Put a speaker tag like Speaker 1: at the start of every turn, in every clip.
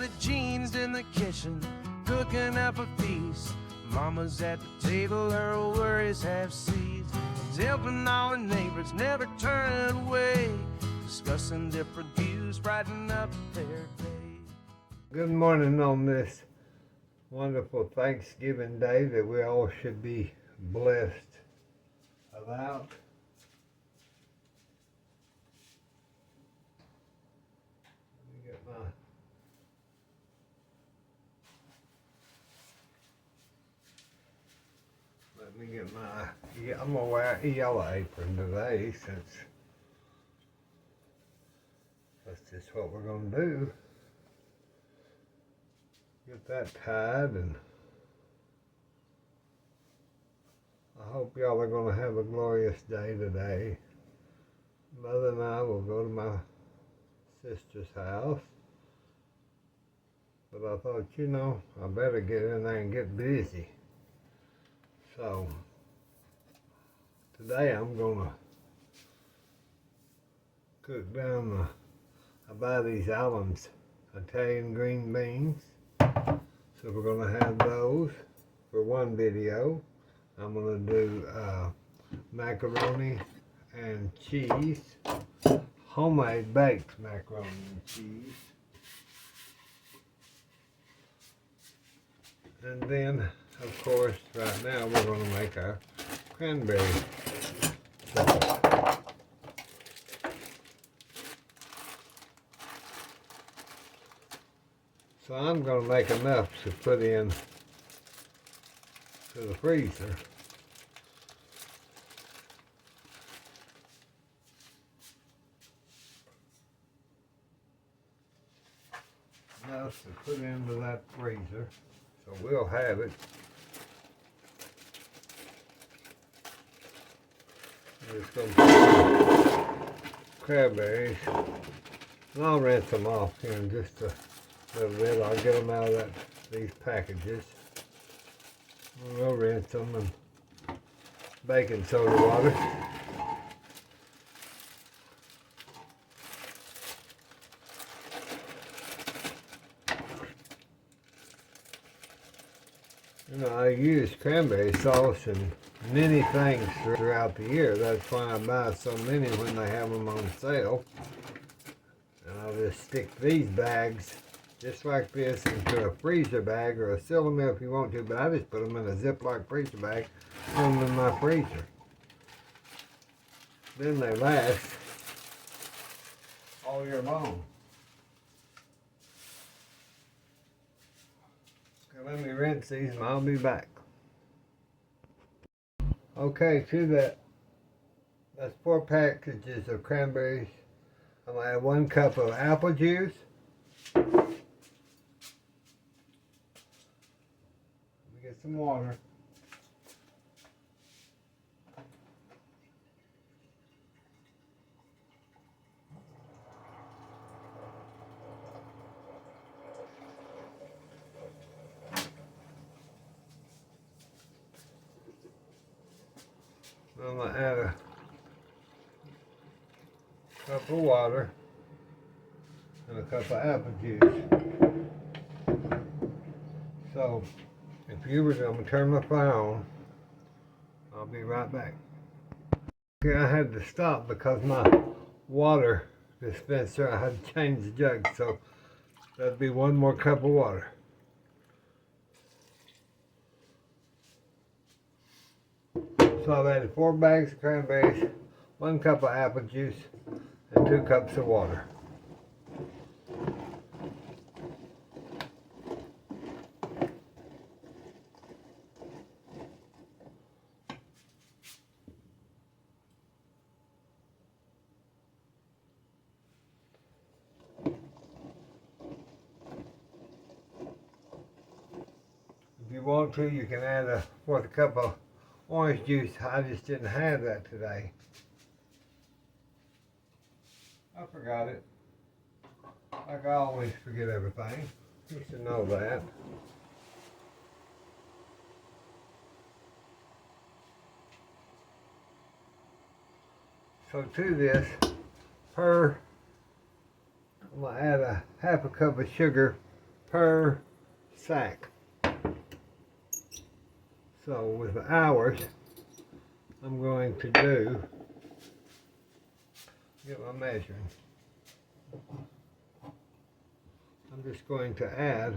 Speaker 1: the jeans in the kitchen, cooking up a feast. Mama's at the table, her worries have ceased. She's helping all her neighbors, never turning away, discussing different views, brightening up their day.
Speaker 2: Good morning on this wonderful Thanksgiving Day that we all should be blessed about. Let me get my, I'm gonna wear a yellow apron today since that's just what we're gonna do. Get that tied, and I hope y'all are gonna have a glorious day today. Mother and I will go to my sister's house, but I thought, you know, I better get in there and get busy. So today I'm gonna cook down I buy these Allen's Italian green beans. So we're gonna have those for one video. I'm gonna do macaroni and cheese, homemade baked macaroni and cheese. And then, of course, right now we're going to make our cranberry sauce. So I'm going to make enough to put in to the freezer. Enough to put into that freezer. So we'll have it. Just going to put cranberries, and I'll rinse them off here in just a little bit. I'll get them out of these packages. We'll rinse them in baking soda water. You know, I use cranberry sauce in many things throughout the year. That's why I buy so many when they have them on sale. And I'll just stick these bags, just like this, into a freezer bag or a cylinder if you want to, but I just put them in a Ziploc freezer bag, put them in my freezer. Then they last all year long. Let me rinse these and I'll be back. Okay, to that's 4 packages of cranberries. I'm going to add 1 cup of apple juice. Let me get some water. I'm going to add a cup of water and a cup of apple juice. So, if you were going to turn my fire on, I'll be right back. Okay, I had to stop because my water dispenser, I had to change the jug, so that'd be 1 more cup of water. So I've added 4 bags of cranberries, 1 cup of apple juice, and 2 cups of water. If you want to, you can add a 1/4 cup of orange juice. I just didn't have that today. I forgot it. Like I always forget everything. You should know that. So to this, I'm going to add a 1/2 cup of sugar per sack. So with the hours, I'm going to get my measuring. I'm just going to add,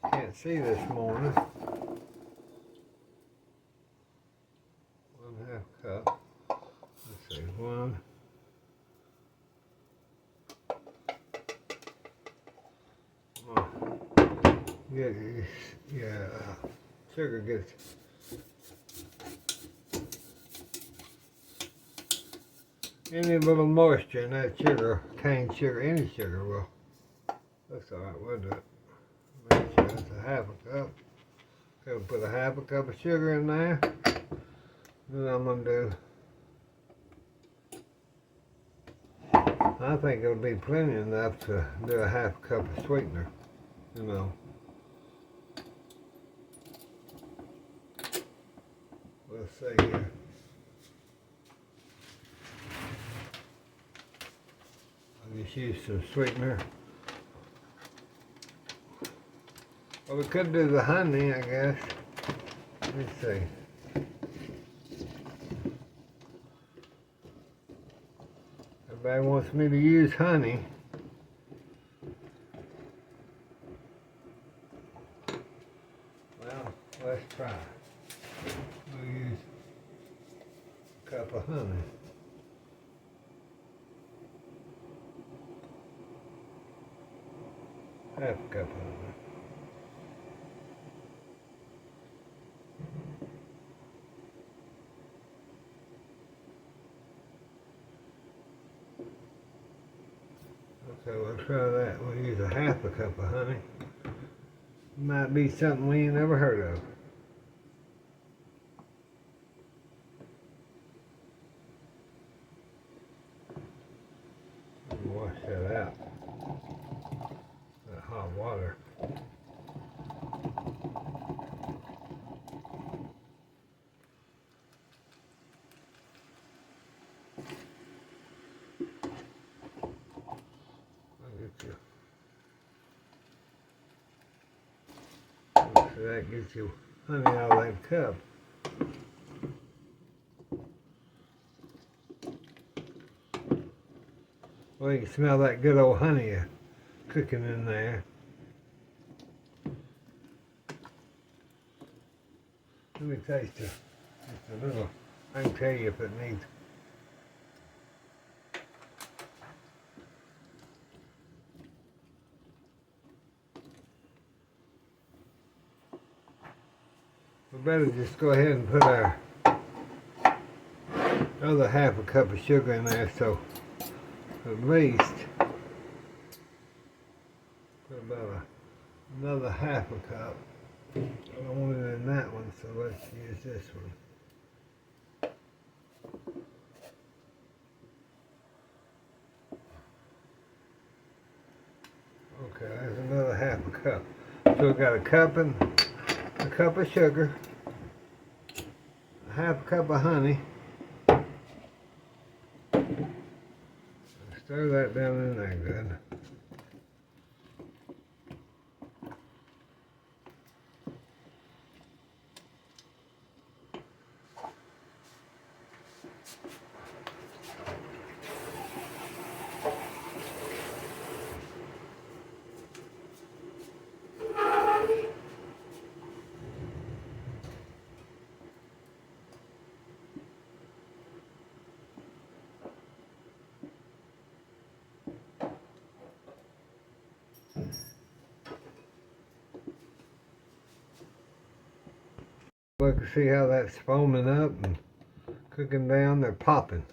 Speaker 2: can't see this morning, 1/2 cup. Let's see, one. Sugar gets any little moisture in that sugar, cane sugar, any sugar will. That's all right, we'll do it. Make sure it's a 1/2 cup. Okay, we'll put a 1/2 cup of sugar in there. Then I'm gonna do, I think it'll be plenty enough to do a 1/2 cup of sweetener, you know. Let's see here. I'll just use some sweetener. Well, we could do the honey, I guess. Let's see. Everybody wants me to use honey. Well, let's try. We'll use a cup of honey. Half a cup of honey. Okay, we'll try that. We'll use a 1/2 cup of honey. Might be something we ain't never heard of. Wash that out. That hot water. I'll get you. So that gets you honey out of that cup. Well, you can smell that good old honey cooking in there. Let me taste it. Just a little. I can tell you if it needs. We better just go ahead and put our other 1/2 cup of sugar in there, so at least put about another 1/2 cup. I don't want it in that one, so let's use this one. Okay, there's another 1/2 cup. So we've got a cup of sugar, a 1/2 cup of honey. Stir that down in there good. Look, see how that's foaming up and cooking down? They're popping.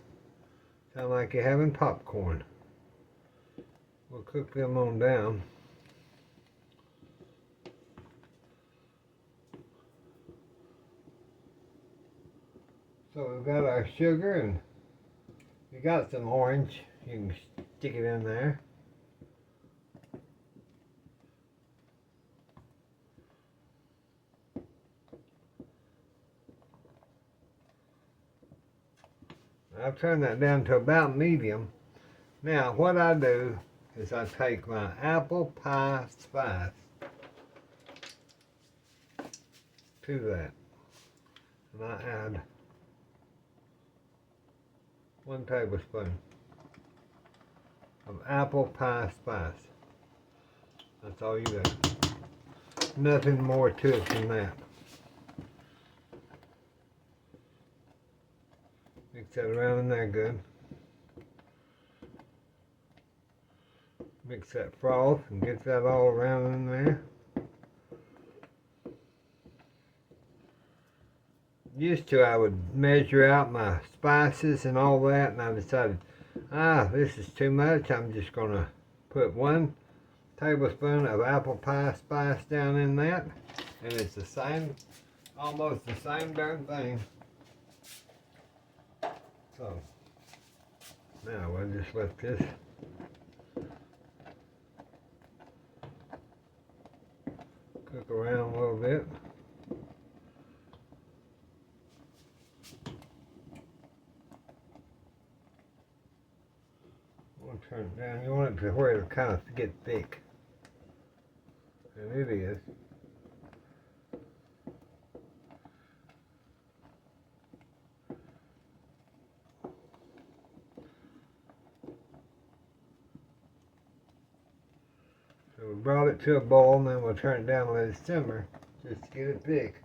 Speaker 2: Sound like you're having popcorn. We'll cook them on down. So we've got our sugar, and we got some orange. You can stick it in there. I've turned that down to about medium. Now what I do is I take my apple pie spice to that, and I add 1 tablespoon of apple pie spice. That's all you do. Nothing more to it than that. Mix that around in there good. Mix that froth and get that all around in there. Used to, I would measure out my spices and all that, and I decided, this is too much. I'm just going to put 1 tablespoon of apple pie spice down in that, and it's the same, almost the same darn thing. So, now we'll just let this cook around a little bit. Turn it down. You want it to where it'll kind of get thick. And it is. So we brought it to a boil, and then we'll turn it down and let it simmer just to get it thick.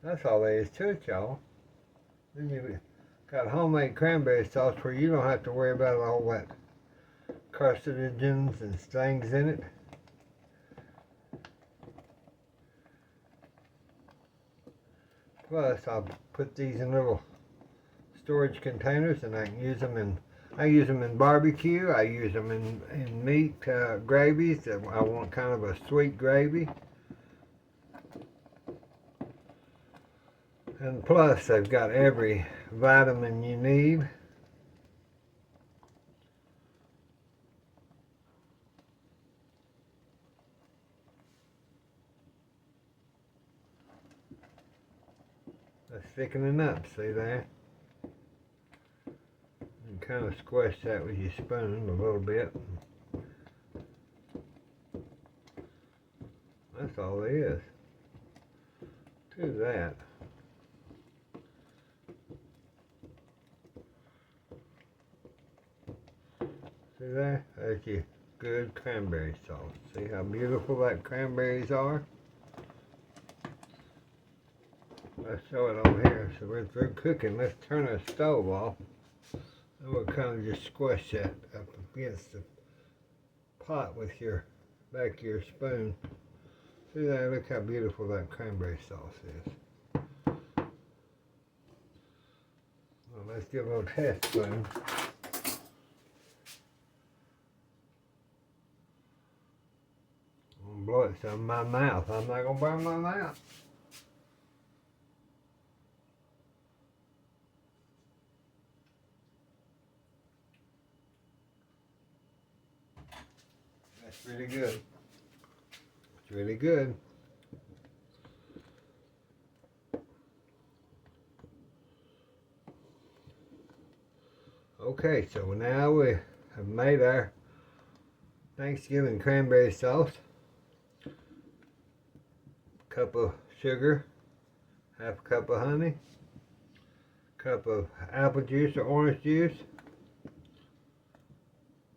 Speaker 2: That's all there is to it, y'all. Then you got homemade cranberry sauce where you don't have to worry about all that carcinogens and things in it. Plus, I'll put these in little storage containers, and I can use them in barbecue. I use them in meat gravies. I want kind of a sweet gravy. And plus, they've got every vitamin you need. That's thickening up, see there? You can kind of squish that with your spoon a little bit. That's all there is to that. See there? That's your good cranberry sauce. See how beautiful that cranberries are? Let's show it over here. So we're through cooking. Let's turn our stove off. And we'll kind of just squish that up against the pot with your back of your spoon. See there? Look how beautiful that cranberry sauce is. Well, let's give it a little test spoon. Blow it some in my mouth. I'm not gonna burn my mouth. That's really good. It's really good. Okay, so now we have made our Thanksgiving cranberry sauce. Cup of sugar, half a cup of honey, cup of apple juice or orange juice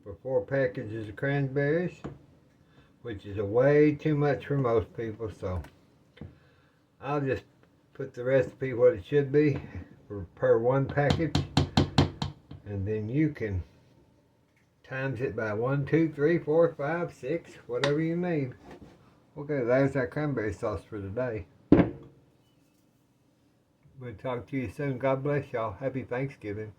Speaker 2: for 4 packages of cranberries, which is way too much for most people, so I'll just put the recipe what it should be per 1 package, and then you can times it by 1, 2, 3, 4, 5, 6, whatever you need. Okay, there's our cranberry sauce for today. We'll talk to you soon. God bless y'all. Happy Thanksgiving.